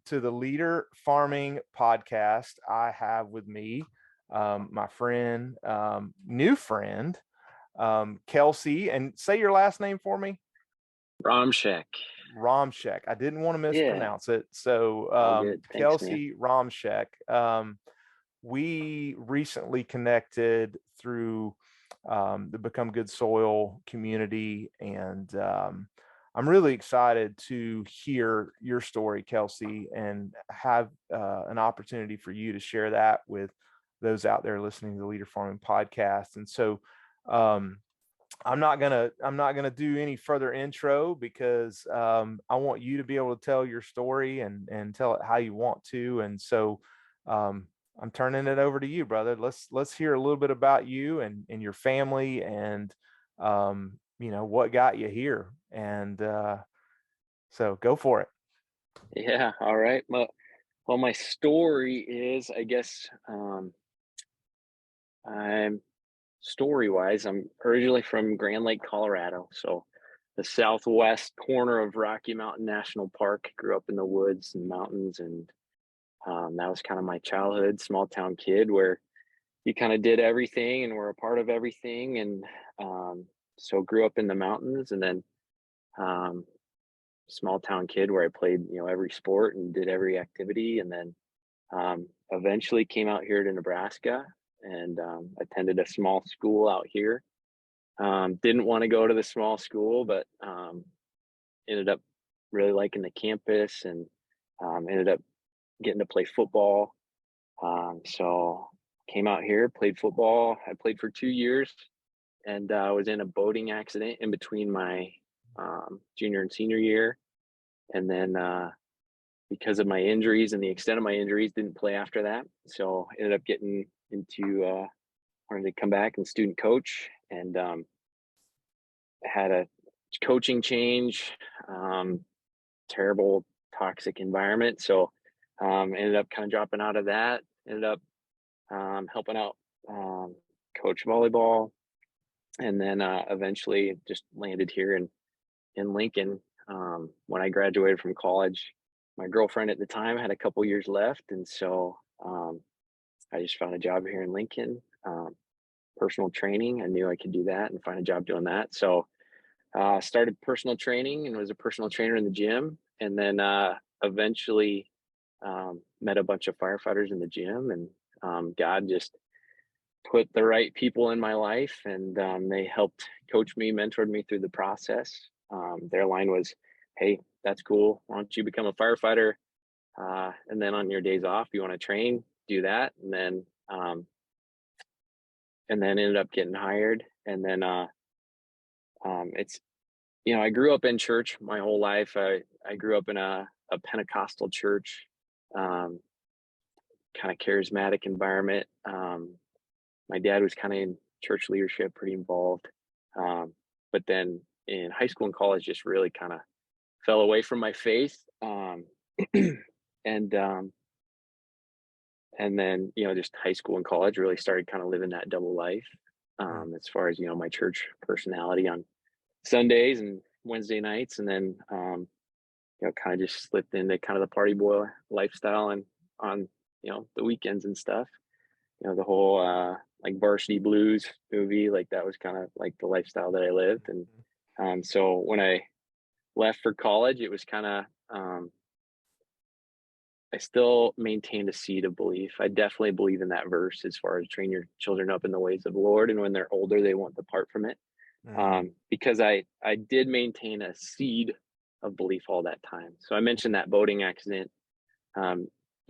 to the Leader Farming Podcast. I have with me my friend, new friend, Kelsey. And say your last name for me. Romshek. Romshek. I didn't want to Yeah, mispronounce it. So all good. Thanks, man. Kelsey Romshek. We recently connected through the Become Good Soil community, and I'm really excited to hear your story, Kelsey, and have an opportunity for you to share that with those out there listening to the Leader Farming Podcast. And so um, I'm not gonna do any further intro because I want you to be able to tell your story and tell it how you want to. And so um, I'm turning it over to you, brother. Let's hear a little bit about you and your family and what got you here. And so go for it. Yeah, all right. Well, my story is, I guess, I'm story-wise, I'm originally from Grand Lake, Colorado, so the southwest corner of Rocky Mountain National Park. Grew up in the woods and mountains, and that was kind of my childhood. Small town kid where you kind of did everything and were a part of everything, and so grew up in the mountains, and then um, small town kid where I played, every sport and did every activity. And then eventually came out here to Nebraska and attended a small school out here. Didn't want to go to the small school, but ended up really liking the campus and ended up getting to play football. So came out here, played football. I played for 2 years and was in a boating accident in between my junior and senior year. And then because of my injuries and the extent of my injuries, didn't play after that. So ended up getting into wanted to come back and student coach, and had a coaching change, terrible toxic environment. So ended up kind of dropping out of that, ended up helping out coach volleyball, and then eventually just landed here in Lincoln. When I graduated from college, my girlfriend at the time had a couple years left, and so I just found a job here in Lincoln. Personal training, I knew I could do that and find a job doing that. So started personal training and was a personal trainer in the gym, and then eventually met a bunch of firefighters in the gym, and God just put the right people in my life, and they helped coach me, mentored me through the process. Their line was, "Hey, that's cool. Why don't you become a firefighter? And then on your days off, you want to train, do that." And then ended up getting hired. And then it's, I grew up in church my whole life. I grew up in a Pentecostal church, kind of charismatic environment. My dad was kind of in church leadership, pretty involved. But then in high school and college, just really kind of fell away from my faith. And then, just high school and college really started kind of living that double life. As far as, my church personality on Sundays and Wednesday nights. And then, kind of just slipped into kind of the party boy lifestyle and on, the weekends and stuff. The whole like Varsity Blues movie, like that was kind of like the lifestyle that I lived. And so when I left for college, it was kind of, I still maintained a seed of belief. I definitely believe in that verse as far as train your children up in the ways of the Lord, and when they're older, they won't depart from it. Because I did maintain a seed of belief all that time. So I mentioned that boating accident.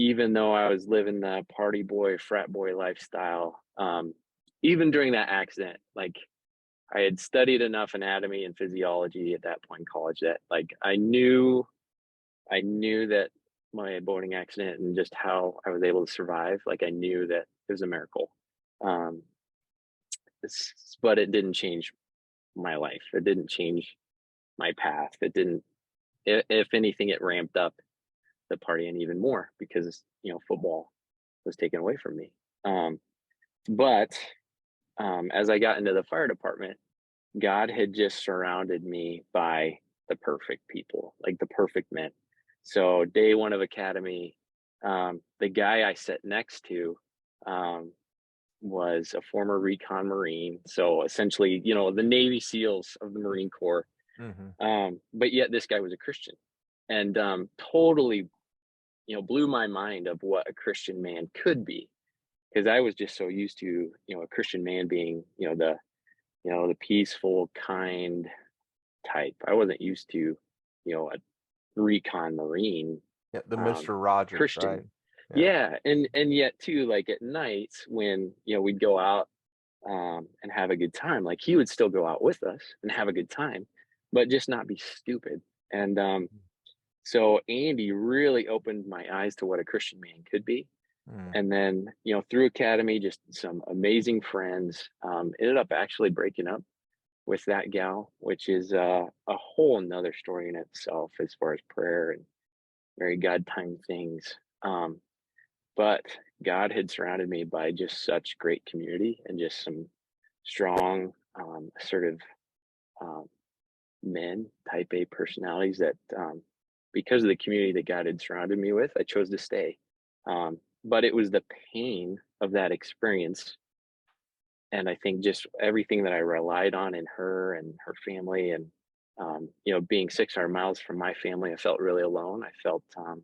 Even though I was living the party boy, frat boy lifestyle, even during that accident, like I had studied enough anatomy and physiology at that point in college that like I knew that my boating accident and just how I was able to survive, like I knew that it was a miracle. But it didn't change my life. It didn't change my path. It didn't, if anything, it ramped up the partying even more because, football was taken away from me. But as I got into the fire department, God had just surrounded me by the perfect people, like the perfect men. So day one of academy, the guy I sat next to um, was a former recon Marine. So essentially, the Navy SEALs of the Marine Corps. Mhm. But yet this guy was a Christian, and totally, blew my mind of what a Christian man could be, because I was just so used to, a Christian man being, the peaceful, kind type. I wasn't used to, a recon Marine Yeah, the um, Mr. Rogers, Christian. right? Yeah. Yeah, and yet too, like at nights when we'd go out and have a good time, like he would still go out with us and have a good time, but just not be stupid. And so Andy really opened my eyes to what a Christian man could be. Mm. And then through academy, just some amazing friends. Ended up actually breaking up with that gal, which is a whole nother story in itself as far as prayer and very God time things. But God had surrounded me by just such great community and just some strong, assertive um, men, type A personalities that, because of the community that God had surrounded me with, I chose to stay. But it was the pain of that experience. And I think just everything that I relied on in her and her family, and, being 600 miles from my family, I felt really alone. I felt, um,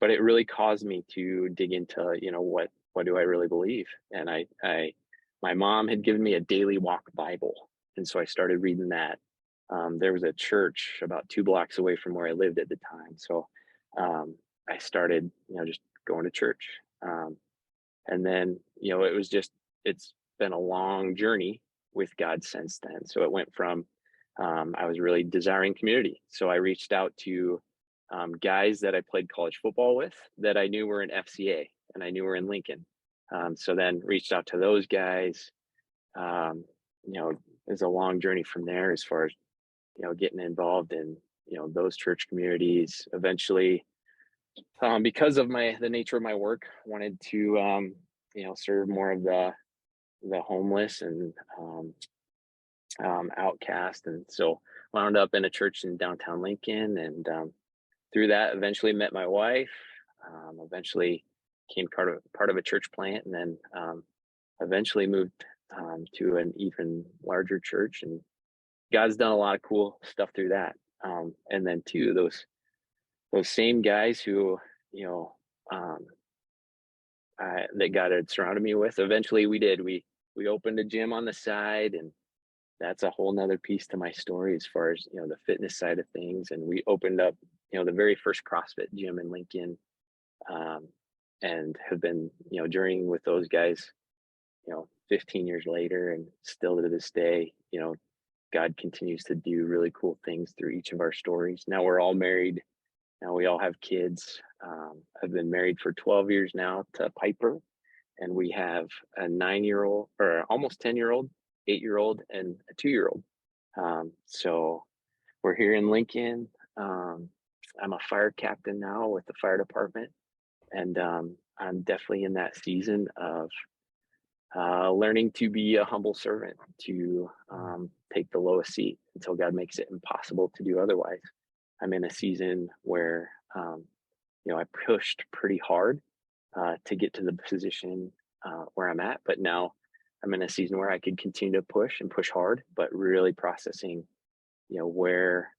but it really caused me to dig into, what do I really believe? And my mom had given me a daily walk Bible, and so I started reading that. There was a church about 2 blocks away from where I lived at the time, so I started, just going to church. And then, it's been a long journey with God since then. So it went from, I was really desiring community. So I reached out to guys that I played college football with that I knew were in FCA and I knew were in Lincoln. So then reached out to those guys. Um, you know, it's a long journey from there as far as, getting involved in, those church communities. Eventually, because of the nature of my work, wanted to, serve more of the homeless and outcast, and so wound up in a church in downtown Lincoln, and through that, eventually met my wife. Eventually, became part of a church plant, and then eventually moved to an even larger church. And God's done a lot of cool stuff through that. And then too, those same guys who you know um, that God had surrounded me with. Eventually, we opened a gym on the side, and that's a whole nother piece to my story as far as the fitness side of things. And we opened up the very first CrossFit gym in Lincoln, um, and have been journeying with those guys 15 years later, and still to this day, God continues to do really cool things through each of our stories. Now we're all married. Now we all have kids. I've been married for 12 years now to Piper, and we have a 9-year old, or almost 10-year old, 8-year old, and a 2-year old. So we're here in Lincoln. I'm a fire captain now with the fire department, and I'm definitely in that season of learning to be a humble servant, to take the lowest seat until God makes it impossible to do otherwise. I'm in a season where I pushed pretty hard to get to the position where I'm at, but now I'm in a season where I could continue to push and push hard, but really processing, where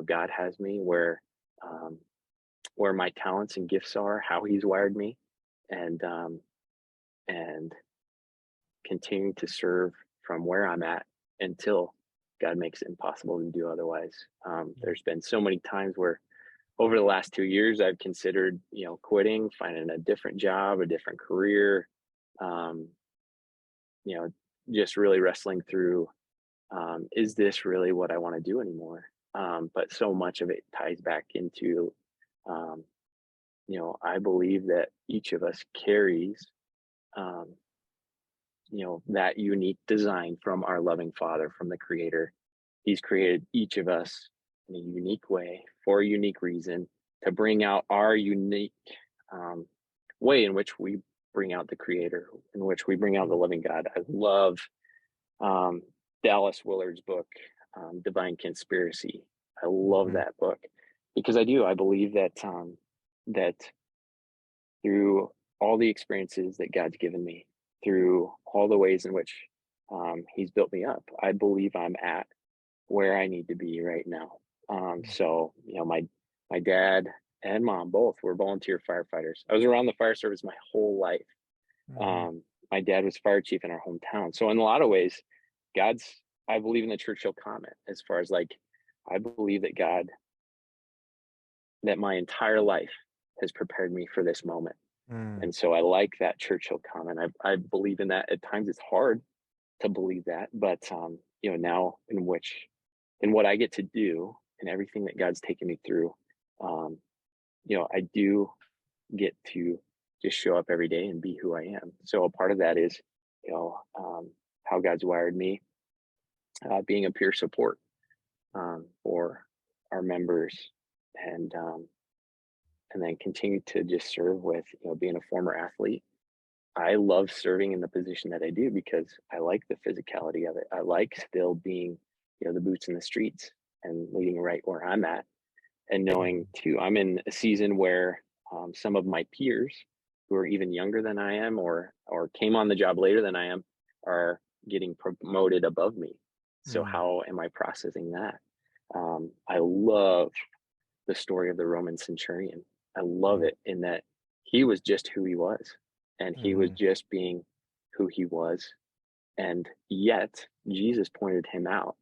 God has me, um, where my talents and gifts are, how He's wired me, and and continuing to serve from where I'm at until God makes it impossible to do otherwise. There's been so many times where over the last 2 years, I've considered, quitting, finding a different job, a different career, um, you know, just really wrestling through, is this really what I want to do anymore? But so much of it ties back into, um, I believe that each of us carries, um, that unique design from our loving Father, from the Creator. He's created each of us in a unique way for a unique reason to bring out our unique um, way in which we bring out the Creator, in which we bring out the living God. I love um, Dallas Willard's book, Divine Conspiracy. I love Mhm. that book. because I believe that that through all the experiences that God's given me, through all the ways in which He's built me up, I believe I'm at where I need to be right now. Mm, So my dad and mom both were volunteer firefighters. I was around the fire service my whole life. mhm, Um, my dad was fire chief in our hometown. So in a lot of ways, God's I believe in the Churchill comment as far as like I believe that God that my entire life has prepared me for this moment. mm, And so I like that Churchill comment. I believe in that. At times it's hard to believe that, but now in what I get to do and everything that God's taken me through, um, I do get to just show up every day and be who I am. So a part of that is, how God's wired me, being a peer support for our members, and then continue to just serve with, being a former athlete. I love serving in the position that I do because I like the physicality of it. I like still being, the boots in the streets and leading right where I'm at, and knowing mhm, too, I'm in a season where some of my peers who are even younger than I am, or came on the job later than I am, are getting promoted above me. So mm, how am I processing that? I love the story of the Roman centurion. I love mm, it in that he was just who he was, and he was mhm, just being who he was. And yet, Jesus pointed him out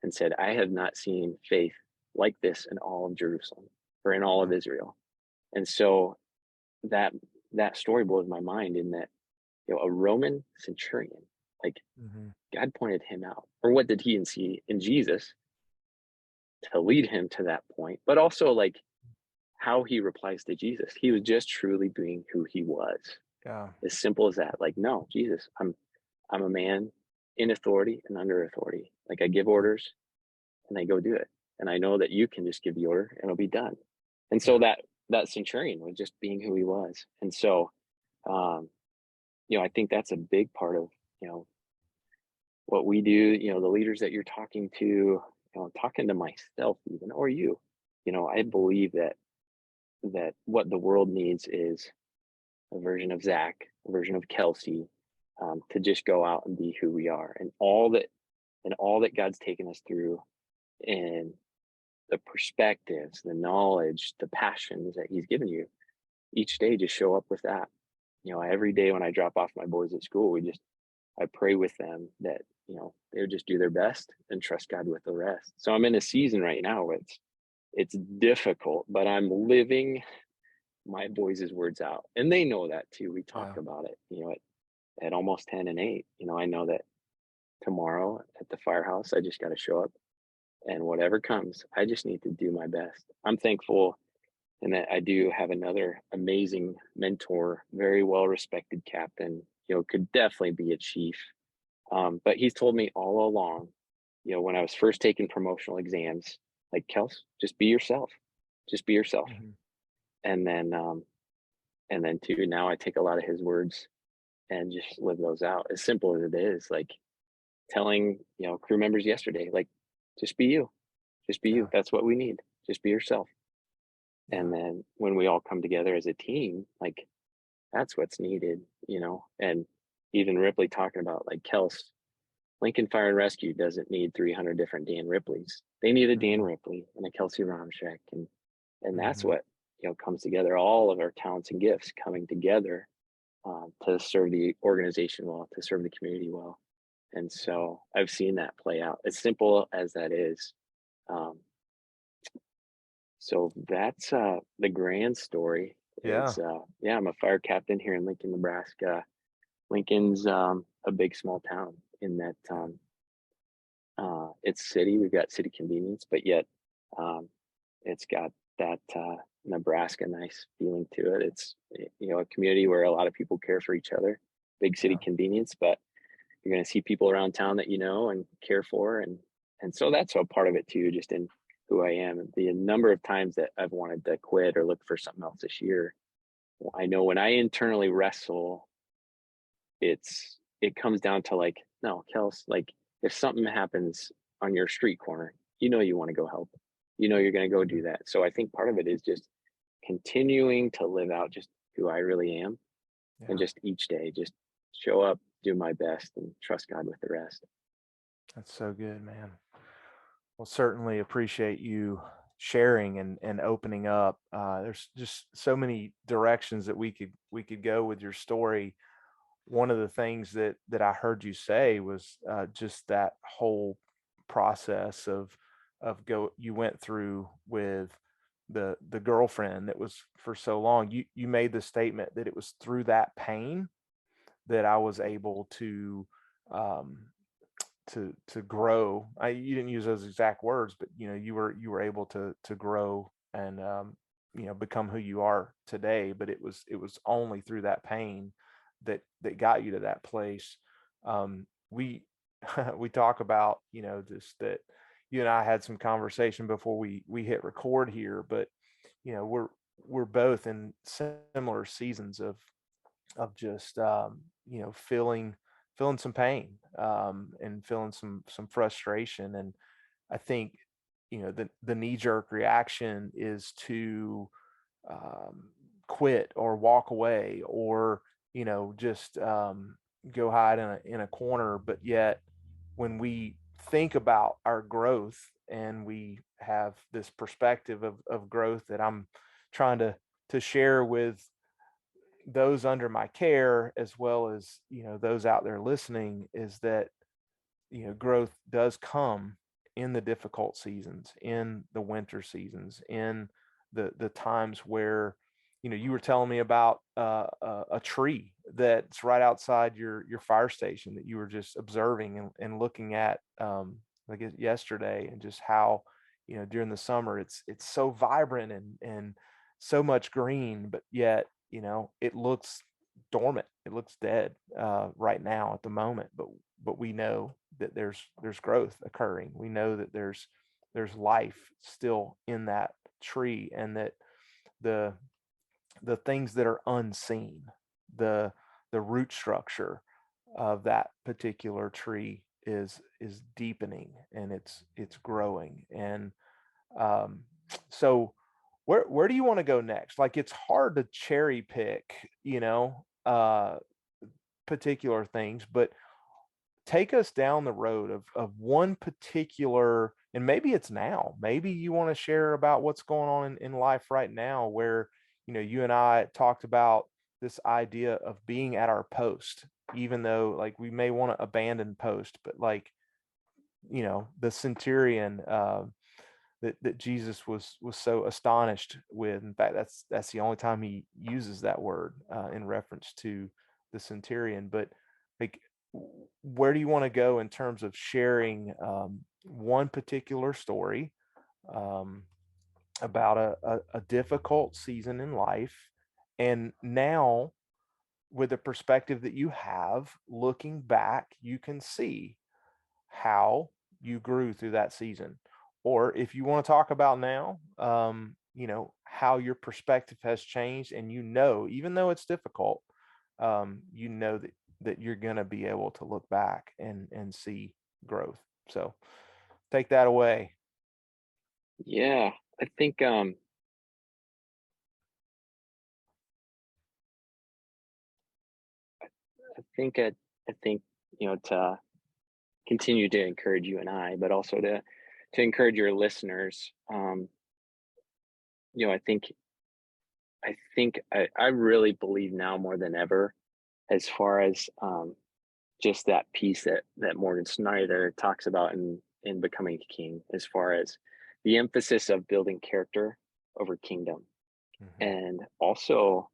and said, I have not seen faith like this in all of Jerusalem or in all of yeah, Israel. And so that that story blows my mind in that, a Roman centurion, like mhm, God pointed him out. Or what did he see in Jesus to lead him to that point? But also like how he replies to Jesus. He was just truly being who he was. yeah, As simple as that. Like, no, Jesus, I'm a man in authority and under authority. Like I give mm, orders and I go do it. And I know that you can just give the order and it'll be done. And so yeah, that centurion was just being who he was. And so um, I think that's a big part of, you know, what we do, the leaders that you're talking to, talking to myself even, or you, I believe that what the world needs is a version of Zach, a version of Kelsey, to just go out and be who we are, and all that God's taken us through, and the perspectives, the knowledge, the passions that He's given you each day. Just show up with that. Every day when I drop off my boys at school, I pray with them that they would just do their best and trust God with the rest. So I'm in a season right now where it's difficult, but I'm living my boys' words out, and they know that too. We talk yeah, about it, at almost 10 and 8. I know that tomorrow at the firehouse, I just got to show up, and whatever comes, I just need to do my best. I'm thankful and that I do have another amazing mentor, very well respected captain, could definitely be a chief. But he's told me all along, when I was first taking promotional exams, like, Kels, just be yourself, just be yourself. mhm, And then, too, now I take a lot of his words and just live those out. As simple as it is, like telling, crew members yesterday, like, just be you, just be you. yeah, That's what we need. Just be yourself. yeah, And then when we all come together as a team, like that's what's needed, and even Ripley talking about like Kels, Lincoln Fire and Rescue doesn't need 300 different Dan Ripleys. They need a Dan mhm, Ripley and a Kelsey Romshek. And that's mhm, what, comes together, all of our talents and gifts coming together, to serve the organization well, to serve the community well. And so I've seen that play out, as simple as that is. Um, so that's the grand story yeah, is, yeah, I'm a fire captain here in Lincoln, Nebraska. Lincoln's a big small town in that it's city. We've got city convenience, but yet um, it's got that Nebraska nice feeling to it. It's a community where a lot of people care for each other. Big city yeah, convenience, but you're going to see people around town that you know and care for, and so that's a part of it too. Just in who I am, and the number of times that I've wanted to quit or look for something else this year. I know when I internally wrestle, it comes down to like, no, Kels, like if something happens on your street corner, you want to go help. you know you're going to go do that. So I think part of it is just continuing to live out just who I really am, and Yeah, just each day just show up, do my best, and trust God with the rest. that's so good, man. Well, certainly appreciate you sharing and opening up. There's just so many directions that we could go with your story. One of the things that I heard you say was just that whole process of go you went through with the girlfriend that was for so long. You made the statement that it was through that pain that I was able um, to grow. You didn't use those exact words, but you were able to grow and become who you are today. But it was only through that pain that got you to that place. We we talk about just that you and I had some conversation before we hit record here, but we're both in similar seasons of just feeling some pain and feeling some frustration. And I think the knee jerk reaction is to um, quit or walk away or just go hide in a corner. But yet when we think about our growth and we have this perspective of growth that I'm trying to share with those under my care as well as those out there listening, is that growth does come in the difficult seasons, in the winter seasons, in the times where you were telling me about a tree that's right outside your fire station that you were just observing and looking at like yesterday, and just how during the summer it's so vibrant and so much green, but yet it looks dormant, it looks dead right now at the moment. But we know that there's growth occurring. We know that there's life still in that tree, and that the the things that are unseen, the the root structure of that particular tree is deepening, and it's growing. And um, so where do you want to go next? Like, it's hard to cherry pick, particular things, but take us down the road of one particular, and maybe it's now, maybe you want to share about what's going on in life right now, where you and I talked about this idea of being at our post, even though like we may want to abandon post, but like the centurion that Jesus was so astonished with. In fact, that's the only time he uses that word in reference to the centurion. But like, where do you want to go in terms of sharing one particular story um, about a difficult season in life, and now with the perspective that you have, looking back, you can see how you grew through that season. Or if you want to talk about now, how your perspective has changed, and even though it's difficult, that you're going to be able to look back and see growth. So take that away. Yeah, I think I think I, I think to continue to encourage you and I, but also to encourage your listeners. You know, I really believe now more than ever, as far as just that piece that Morgan Snyder talks about in Becoming a King, as far as the emphasis of building character over kingdom, Hmm. and also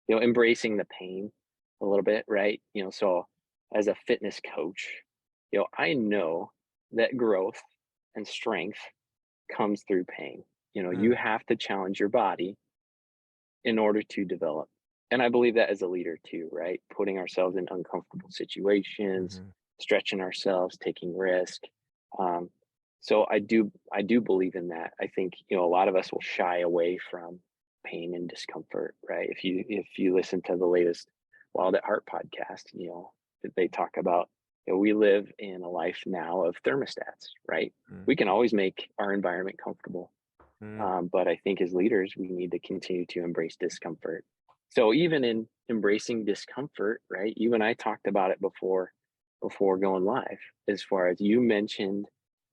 embracing the pain a little bit, right? So as a fitness coach, I know that growth and strength comes through pain. You Mm, have to challenge your body in order to develop. And I believe that as a leader too, right? Putting ourselves in uncomfortable situations, mhm. stretching ourselves, taking risk. Um, so I do believe in that. I think a lot of us will shy away from pain and discomfort, right? If you listen to the latest Wild at Heart podcast, they talk about we live in a life now of thermostats, right? Mm, We can always make our environment comfortable. mm, But I think as leaders, we need to continue to embrace discomfort. So even in embracing discomfort, right? You and I talked about it before going live, as far as you mentioned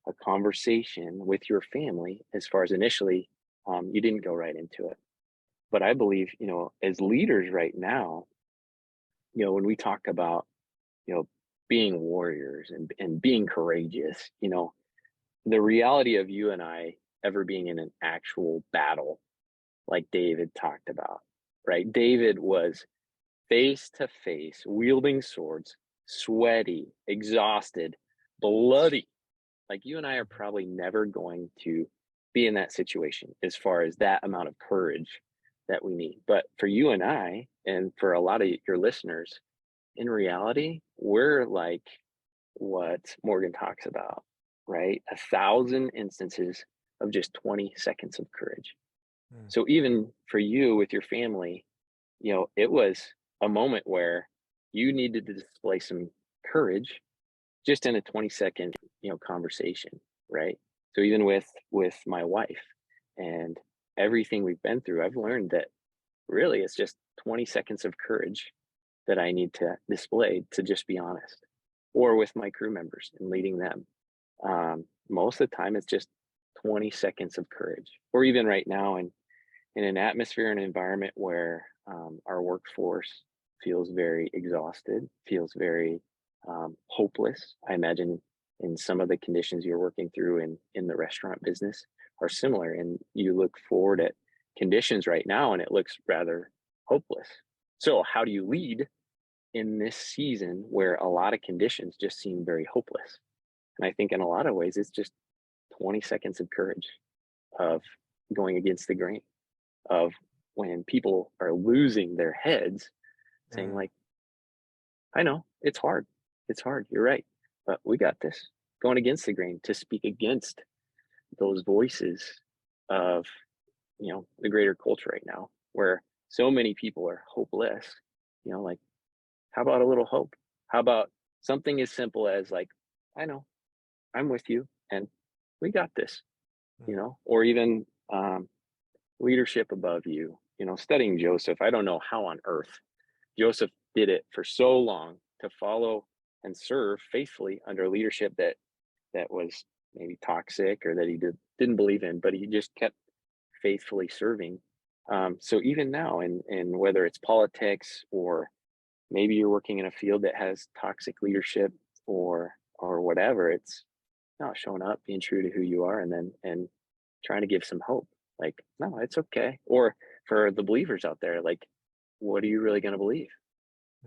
a conversation with your family, as far as initially, you didn't go right into it. But I believe, as leaders right now, when we talk about, you know, being warriors and being courageous, the reality of you and I ever being in an actual battle, like David talked about, right? David was face to face, wielding swords, sweaty, exhausted, bloody. Like you and I are probably never going to be in that situation as far as that amount of courage that we need. But for you and I, and for a lot of your listeners, in reality, we're like what Morgan talks about, right? 1,000 instances of just 20 seconds of courage. mm, So even for you with your family, it was a moment where you needed to display some courage just in a 20-second, conversation, right? So even with my wife and everything we've been through, I've learned that really it's just 20 seconds of courage that I need to display to just be honest. Or with my crew members and leading them. Most of the time, it's just 20 seconds of courage. Or even right now, in an atmosphere and environment where our workforce feels very exhausted, feels very hopeless. I imagine in some of the conditions you're working through in the restaurant business are similar, and you look forward at conditions right now, and it looks rather hopeless. So, how do you lead in this season where a lot of conditions just seem very hopeless? And I think in a lot of ways, it's just 20 seconds of courage of going against the grain, of when people are losing their heads, saying, mm, like, I know it's hard. It's hard. You're right. But we got this. Going against the grain to speak against those voices of, the greater culture right now, where so many people are hopeless, like, how about a little hope? How about something as simple as, like, I know, I'm with you and we got this, mm, or even leadership above you, studying Joseph. I don't know how on earth Joseph did it for so long to follow and serve faithfully under leadership that was maybe toxic or that he didn't believe in, but he just kept faithfully serving. So even now, in whether it's politics or maybe you're working in a field that has toxic leadership or whatever, it's not showing up, being true to who you are, and trying to give some hope. Like, no, it's okay. Or for the believers out there, like, what are you really going to believe?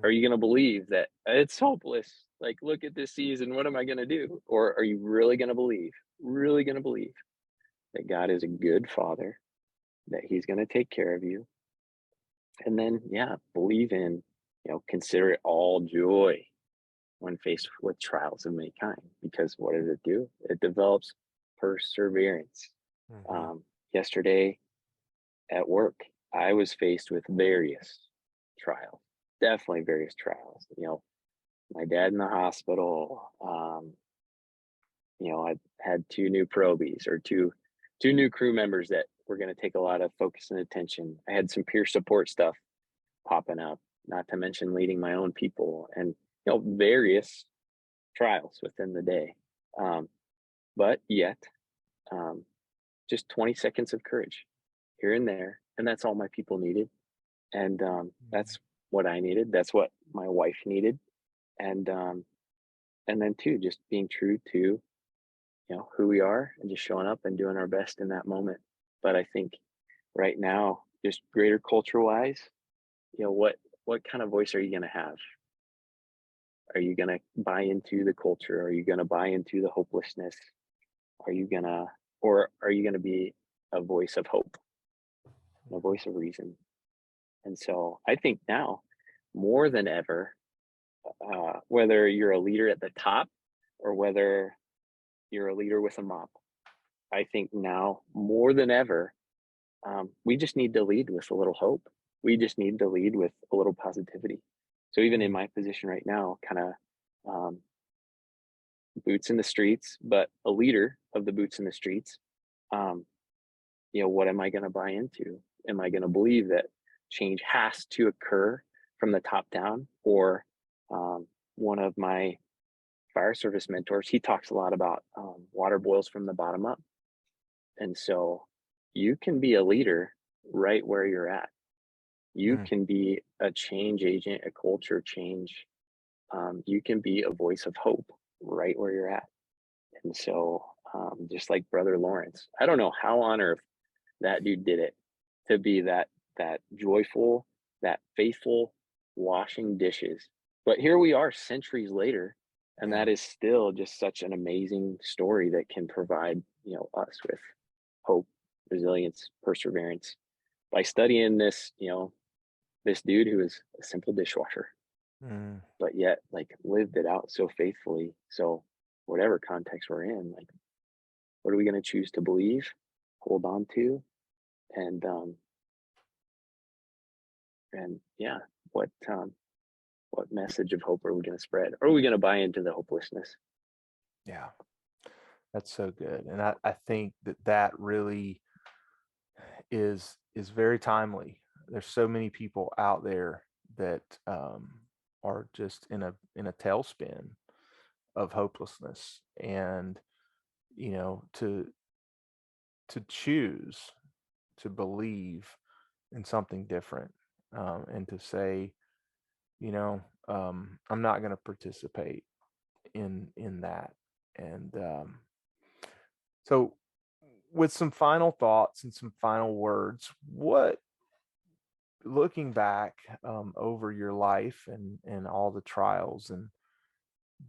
Are mm, you going to believe that it's hopeless? Like, look at this season. What am I going to do? Or are you really going to believe that God is a good father, that he's going to take care of you? And then, yeah, believe in, consider it all joy when faced with trials of any kind, because what does it do? It develops perseverance. mhm, Um, Yesterday at work, I was faced with various trials, definitely various trials. My dad in the hospital. I had two new probies or two new crew members that were going to take a lot of focus and attention. I had some peer support stuff popping up, not to mention leading my own people and various trials within the day. Um, but yet, um, just 20 seconds of courage here and there, and that's all my people needed, and mm, that's what I needed. That's what my wife needed, and and then too, just being true to who we are and just showing up and doing our best in that moment. But I think right now, just greater culture wise, what kind of voice are you going to have? Are you going to buy into the culture? Are you going to buy into the hopelessness? Are you going to, or are you going to be a voice of hope, a mhm, voice of reason? And so I think now more than ever, whether you're a leader at the top or whether you're a leader with a mop, I think now more than ever, we just need to lead with a little hope. We just need to lead with a little positivity. So even in mm, my position right now, kind of boots in the streets, but a leader of the boots in the streets. Um, what am I going to buy into? Am I going to believe that change has to occur from the top down? Or one of my fire service mentors, he talks a lot about water boils from the bottom up. And so you can be a leader right where you're at. You Mm, can be a change agent, a culture change. You can be a voice of hope right where you're at. And so, just like Brother Lawrence, I don't know how on earth that dude did it to be that joyful, that faithful, washing dishes. But here we are centuries later, and yeah. that is still just such an amazing story that can provide, us with hope, resilience, perseverance by studying this dude who is a simple dishwasher, Mm, but yet like lived it out so faithfully. So whatever context we're in, like what are we going to choose to believe, hold on to, and yeah, what message of hope are we going to spread? Or are we going to buy into the hopelessness? yeah, that's so good. And I think that really is very timely. There's so many people out there that are just in a tailspin of hopelessness, and to choose to believe in something different, and to say, I'm not going to participate in that. And so, with some final thoughts and some final words, what, looking back over your life and all the trials and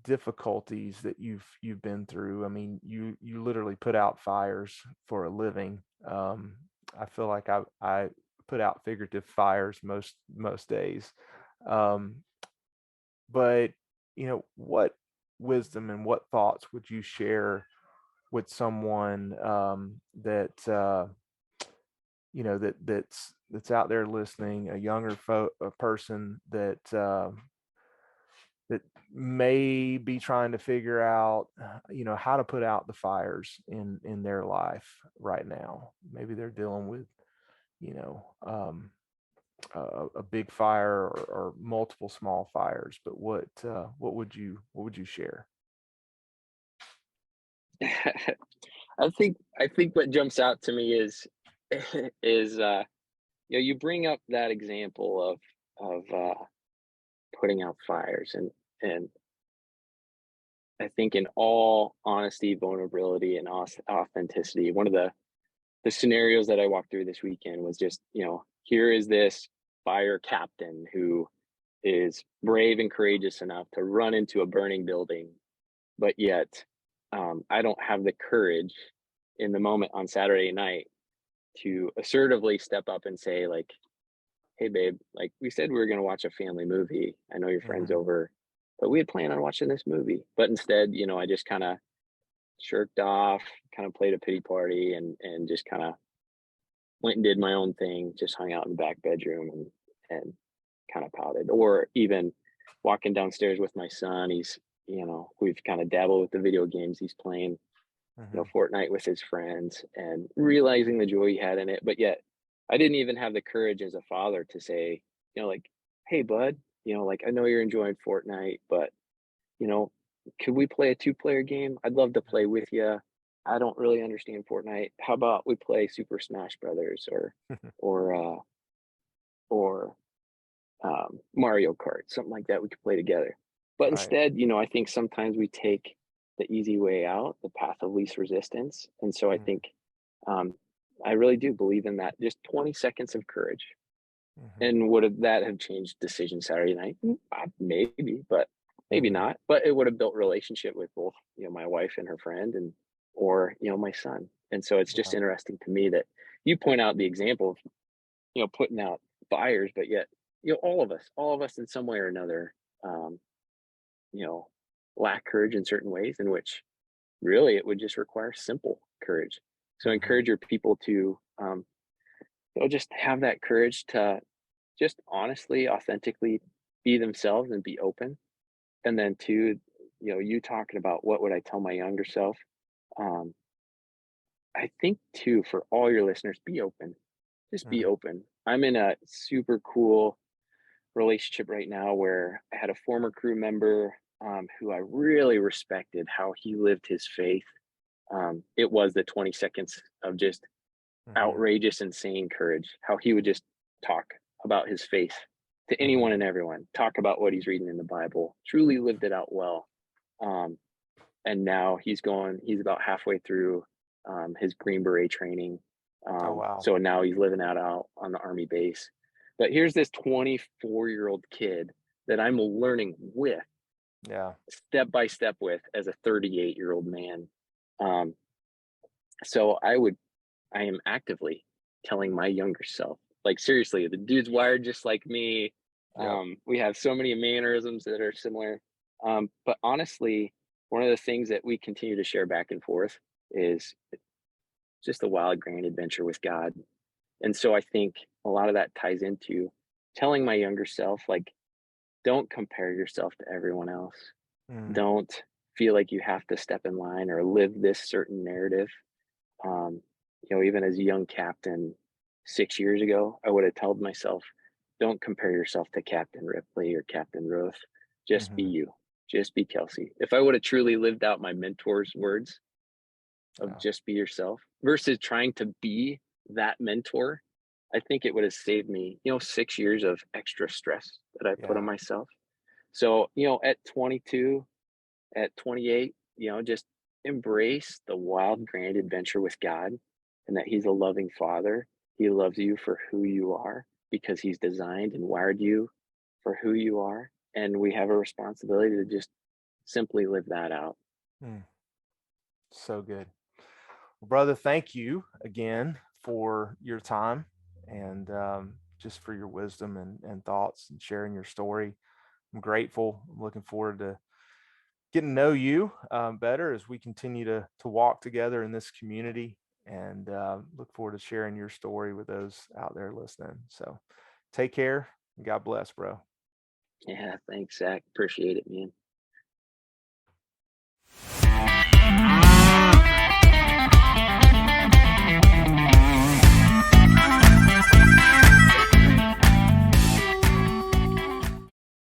difficulties that you've been through. I mean, you literally put out fires for a living. I feel like I put out figurative fires most days. Um, but what wisdom and what thoughts would you share with someone that that's out there listening, a younger a person that may be trying to figure out, how to put out the fires in their life right now? Maybe they're dealing with, you know, um, a big fire, or multiple small fires. But what would you share? I think what jumps out to me is is you bring up that example of putting out fires, and I think in all honesty, vulnerability, and authenticity, one of the scenarios that I walked through this weekend was just, here is this fire captain who is brave and courageous enough to run into a burning building, but yet I don't have the courage in the moment on Saturday night to assertively step up and say, like, hey, babe, like we said, we were going to watch a family movie. I know your friend's Hmm. over, but we had planned on watching this movie. But instead, I just kind of shirked off, kind of played a pity party, and just kind of went and did my own thing, just hung out in the back bedroom and kind of pouted. Or even walking downstairs with my son, we've kind of dabbled with the video games he's playing, Hmm. Fortnite with his friends, and realizing the joy he had in it. But yet I didn't even have the courage as a father to say, like, hey bud, like I know you're enjoying Fortnite, but you know, could we play a two-player game? I'd love to play with you. I don't really understand Fortnite. How about we play Super Smash Brothers or uh or Mario Kart, something like that we could play together. But Right. instead, I think sometimes we take the easy way out, the path of least resistance. And so I think um I really do believe in that. Just 20 seconds of courage. Mm-hmm. And that have changed decision Saturday night? Maybe, but maybe Hmm. not. But it would have built relationship with both, my wife and her friend, and or my son. And so it's just Yeah. interesting to me that you point out the example of putting out fires, but yet all of us in some way or another, um, you know, lack courage in certain ways in which really it would just require simple courage. So Hmm. encourage your people to just have that courage to just honestly, authentically be themselves and be open. And then two, you talking about what would I tell my younger self? Um, I think too, for all your listeners, be open. Just be Mm, open. I'm in a super cool relationship right now where I had a former crew member who I really respected how he lived his faith. It was the 20 seconds of just mhm, outrageous, insane courage, how he would just talk about his faith to mhm, anyone and everyone, talk about what he's reading in the Bible, truly lived it out well. Um, and now he's about halfway through his Green Beret training. oh, wow. So now he's living out on the Army base. But here's this 24-year-old kid that I'm learning with, Yeah. step by step with, as a 38-year-old man. Um, so I am actively telling my younger self, like, seriously, the dude's wired just like me. Yep. We have so many mannerisms that are similar. But honestly, one of the things that we continue to share back and forth is just a wild, grand adventure with God. And so I think a lot of that ties into telling my younger self, like, don't compare yourself to everyone else. Mm, Don't feel like you have to step in line or live this certain narrative. Um, even as a young captain 6 years ago, I would have told myself, don't compare yourself to Captain Ripley or Captain Roth. Just be mhm, you. Just be Kelsey. If I would have truly lived out my mentor's words of yeah. just be yourself versus trying to be that mentor, I think it would have saved me, 6 years of extra stress that I put on Yeah. myself. So, at 22, at 28, just embrace the wild, grand adventure with God and that He's a loving Father. He loves you for who you are because He's designed and wired you for who you are. And we have a responsibility to just simply live that out. Mm, so good. Well, brother, thank you again for your time and just for your wisdom and thoughts and sharing your story. I'm grateful. I'm looking forward to getting to know you better as we continue to walk together in this community and look forward to sharing your story with those out there listening. So take care. God bless, bro. Yeah, thanks, Zach. Appreciate it, man.